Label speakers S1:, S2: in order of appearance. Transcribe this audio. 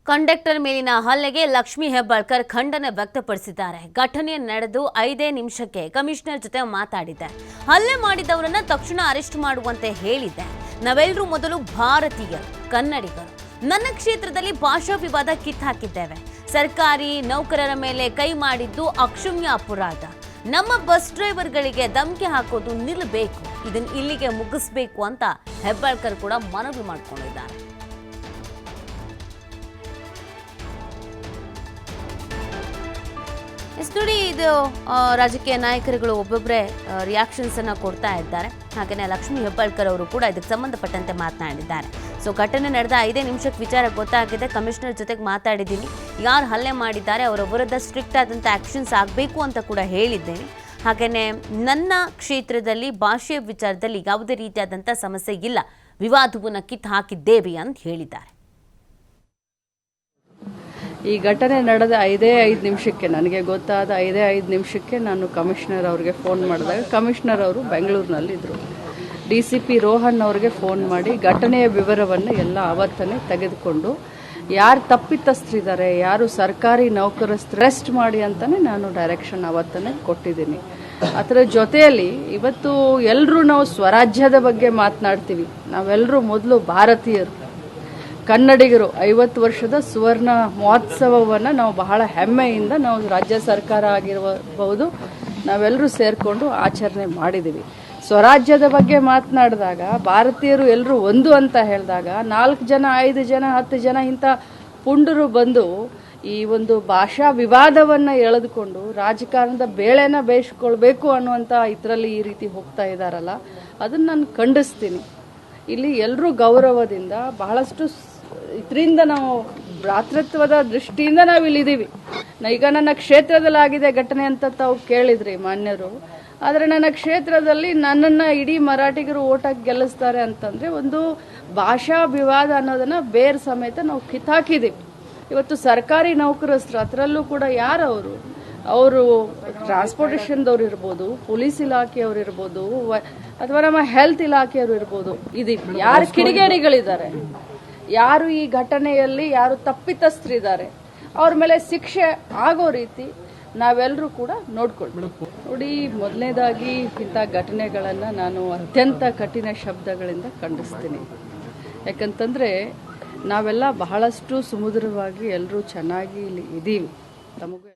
S1: Conductor ಮೇಲಿನ ಹಲ್ಲೆಗೆ ಲಕ್ಷ್ಮಿ ಹೆಬ್ಬಾಳ್ಕರ್ ಖಂಡನೆ ವ್ಯಕ್ತಪಡಿಸಿದ್ದಾರೆ. ಘಟನೆ ನಡೆದು 5 ನಿಮಿಷಕ್ಕೆ ಕಮಿಷನರ್ ಜೊತೆ ಮಾತಾಡಿದ್ದೆ. ಹಲ್ಲೆ ಮಾಡಿದವರನ್ನ ತಕ್ಷಣ ಅರೆಸ್ಟ್ ಮಾಡುವಂತೆ ಹೇಳಿದ್ದೆ. ನಾವೆಲ್ಲರೂ ಮೊದಲು ಭಾರತೀಯರು, ಕನ್ನಡಿಗರು. ನನ್ನ ಕ್ಷೇತ್ರದಲ್ಲಿ ಭಾಷಾ ವಿವಾದ ಕಿತ್ತಾಕಿದ್ದೇವೆ. ಸರ್ಕಾರಿ ನೌಕರರ ಮೇಲೆ ಕೈ ಮಾಡಿದ್ದು ಅಕ್ಷಮ್ಯ ಅಪರಾಧ. ನಮ್ಮ ಬಸ್ ಡ್ರೈವರ್ಗಳಿಗೆ ಧಮಕಿ ಹಾಕೋದು ನಿಲ್ಲಬೇಕು. ಇದನ್ನು ಇಲ್ಲಿಗೆ ಮುಗಿಸಬೇಕು ಅಂತ ಹೆಬ್ಬಾಳ್ಕರ್ ಕೂಡ ಮನವಿ ಮಾಡಿಕೊಂಡಿದ್ದಾರೆ. ನೋಡಿ, ಇದು ರಾಜಕೀಯ ನಾಯಕರುಗಳು ಒಬ್ಬೊಬ್ಬರೇ ರಿಯಾಕ್ಷನ್ಸ್ ಅನ್ನ ಕೊಡ್ತಾ ಇದ್ದಾರೆ. ಹಾಗೆಯೇ ಲಕ್ಷ್ಮಿ ಹೆಬ್ಬಾಳ್ಕರ್ ಅವರು ಕೂಡ ಇದಕ್ಕೆ ಸಂಬಂಧಪಟ್ಟಂತೆ ಮಾತನಾಡಿದ್ದಾರೆ. ಸೊ ಘಟನೆ ನಡೆದ 5 ನಿಮಿಷಕ್ಕೆ ವಿಚಾರ ಗೊತ್ತಾಗಿದೆ. ಕಮಿಷನರ್ ಜೊತೆಗೆ ಮಾತಾಡಿದ್ದೀನಿ. ಯಾರು ಹಲ್ಲೆ ಮಾಡಿದ್ದಾರೆ ಅವರ ವಿರುದ್ಧ ಸ್ಟ್ರಿಕ್ಟ್ ಆದಂಥ ಆಕ್ಷನ್ಸ್ ಆಗಬೇಕು ಅಂತ ಕೂಡ ಹೇಳಿದ್ದೇನೆ. ಹಾಗೆಯೇ ನನ್ನ ಕ್ಷೇತ್ರದಲ್ಲಿ ಭಾಷೆಯ ವಿಚಾರದಲ್ಲಿ ಯಾವುದೇ ರೀತಿಯಾದಂಥ ಸಮಸ್ಯೆ ಇಲ್ಲ, ವಿವಾದವನ್ನು ಕಿತ್ತು ಹಾಕಿದ್ದೇವೆ ಅಂತ ಹೇಳಿದ್ದಾರೆ.
S2: ಈ ಘಟನೆ ನಡೆದ 5 ನಿಮಿಷಕ್ಕೆ, ನನಗೆ ಗೊತ್ತಾದ 5 ನಿಮಿಷಕ್ಕೆ ನಾನು ಕಮಿಷನರ್ ಅವ್ರಿಗೆ ಫೋನ್ ಮಾಡಿದಾಗ ಕಮಿಷನರ್ ಅವರು ಬೆಂಗಳೂರಿನಲ್ಲಿದ್ದರು. DCP ರೋಹನ್ ಅವ್ರಿಗೆ ಫೋನ್ ಮಾಡಿ ಘಟನೆಯ ವಿವರವನ್ನು ಎಲ್ಲ ಆವರ್ತನೆ ತೆಗೆದುಕೊಂಡು ಯಾರು ತಪ್ಪಿತಸ್ಥರಿದ್ದಾರೆ, ಯಾರು ಸರ್ಕಾರಿ ನೌಕರಸ್ಥರು ಅರೆಸ್ಟ್ ಮಾಡಿ ಅಂತಲೇ ನಾನು ಡೈರೆಕ್ಷನ್ ಆವತ್ತನೇ ಕೊಟ್ಟಿದ್ದೀನಿ. ಅದರ ಜೊತೆಯಲ್ಲಿ ಇವತ್ತು ಎಲ್ಲರೂ ನಾವು ಸ್ವರಾಜ್ಯದ ಬಗ್ಗೆ ಮಾತನಾಡ್ತೀವಿ. ನಾವೆಲ್ಲರೂ ಮೊದಲು ಭಾರತೀಯರು, ಕನ್ನಡಿಗರು. 50 ವರ್ಷದ ಸುವರ್ಣ ಮಹೋತ್ಸವವನ್ನು ನಾವು ಬಹಳ ಹೆಮ್ಮೆಯಿಂದ ನಾವು ರಾಜ್ಯ ಸರ್ಕಾರ ಆಗಿರಬಹುದು ನಾವೆಲ್ಲರೂ ಸೇರಿಕೊಂಡು ಆಚರಣೆ ಮಾಡಿದ್ದೀವಿ. ಸ್ವರಾಜ್ಯದ ಬಗ್ಗೆ ಮಾತನಾಡಿದಾಗ ಭಾರತೀಯರು ಎಲ್ಲರೂ ಒಂದು ಅಂತ ಹೇಳಿದಾಗ 4 ಜನ 5 ಜನ 10 ಜನ ಇಂಥ ಪುಂಡರು ಬಂದು ಈ ಒಂದು ಭಾಷಾ ವಿವಾದವನ್ನು ಎಳೆದುಕೊಂಡು ರಾಜಕಾರಣದ ಬೇಳೆನ ಬೇಯಿಸ್ಕೊಳ್ಬೇಕು ಅನ್ನುವಂಥ ಇದರಲ್ಲಿ ಈ ರೀತಿ ಹೋಗ್ತಾ ಇದ್ದಾರಲ್ಲ, ಅದನ್ನು ನಾನು ಖಂಡಿಸ್ತೀನಿ. ಇಲ್ಲಿ ಎಲ್ಲರೂ ಗೌರವದಿಂದ ಬಹಳಷ್ಟು ಇದರಿಂದ ನಾವು ಭ್ರಾತೃತ್ವದ ದೃಷ್ಟಿಯಿಂದ ನಾವು ಇಲ್ಲಿದ್ದೀವಿ. ಈಗ ನನ್ನ ಕ್ಷೇತ್ರದಲ್ಲಿ ಆಗಿದೆ ಘಟನೆ ಅಂತ ತಾವು ಕೇಳಿದ್ರಿ ಮಾನ್ಯರು. ಆದರೆ ನನ್ನ ಕ್ಷೇತ್ರದಲ್ಲಿ ನನ್ನನ್ನು ಇಡೀ ಮರಾಠಿಗರು ಓಟಾಗಿ ಗೆಲ್ಲಿಸ್ತಾರೆ ಅಂತಂದರೆ ಒಂದು ಭಾಷಾ ವಿವಾದ ಅನ್ನೋದನ್ನು ಬೇರೆ ಸಮೇತ ನಾವು ಕಿತ್ತಾಕಿದ್ದೀವಿ. ಇವತ್ತು ಸರ್ಕಾರಿ ನೌಕರಸ್ಥರು, ಅದರಲ್ಲೂ ಕೂಡ ಯಾರವರು, ಅವರು ಟ್ರಾನ್ಸ್ಪೋರ್ಟೇಷನ್ದವ್ರು ಇರ್ಬೋದು, ಪೊಲೀಸ್ ಇಲಾಖೆಯವರು ಇರ್ಬೋದು, ಅಥವಾ ನಮ್ಮ ಹೆಲ್ತ್ ಇಲಾಖೆಯವರು ಇರ್ಬೋದು, ಇದು ಯಾರು ಕಿಡಿಗೇಡಿಗಳಿದ್ದಾರೆ, ಯಾರು ಈ ಘಟನೆಯಲ್ಲಿ ಯಾರು ತಪ್ಪಿತಸ್ಥರಿದ್ದಾರೆ ಅವ್ರ ಮೇಲೆ ಶಿಕ್ಷೆ ಆಗೋ ರೀತಿ ನಾವೆಲ್ಲರೂ ಕೂಡ ನೋಡ್ಕೊಳ್ಬೇಕು. ನೋಡಿ, ಮೊದಲನೇದಾಗಿ ಇಂಥ ಘಟನೆಗಳನ್ನು ನಾನು ಅತ್ಯಂತ ಕಠಿಣ ಶಬ್ದಗಳಿಂದ ಖಂಡಿಸ್ತೀನಿ. ಯಾಕಂತಂದರೆ ನಾವೆಲ್ಲ ಬಹಳಷ್ಟು ಸುಮಧುರವಾಗಿ ಎಲ್ಲರೂ ಚೆನ್ನಾಗಿ ಇಲ್ಲಿ ಇದ್ದೀವಿ. ನಮಗೂ